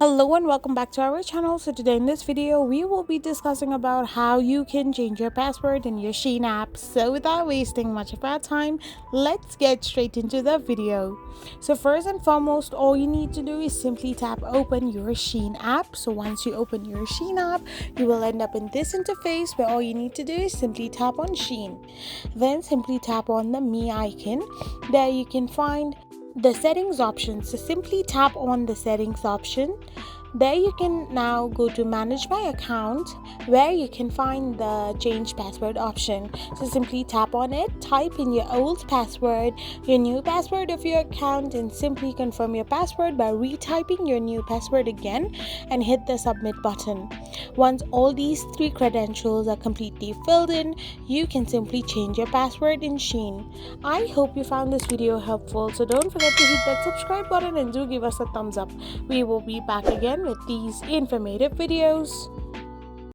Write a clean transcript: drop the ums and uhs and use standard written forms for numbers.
Hello and welcome back to our channel. So today in this video we will be discussing about how you can change your password in your Shein app. So without wasting much of our time, let's get straight into the video. So first and foremost, all you need to do is simply tap open your Shein app. So once you open your Shein app, you will end up in this interface where all you need to do is simply tap on Shein. Then simply tap on the me icon. There you can find the settings option. So simply tap on the settings option. There you can now go to manage my account, where you can find the change password option. So simply tap on it, type in your old password, your new password of your account, and simply confirm your password by retyping your new password again and hit the submit button. Once all these three credentials are completely filled in, you can simply change your password in Shein. I hope you found this video helpful, so don't forget to hit that subscribe button and do give us a thumbs up. We will be back again with these informative videos.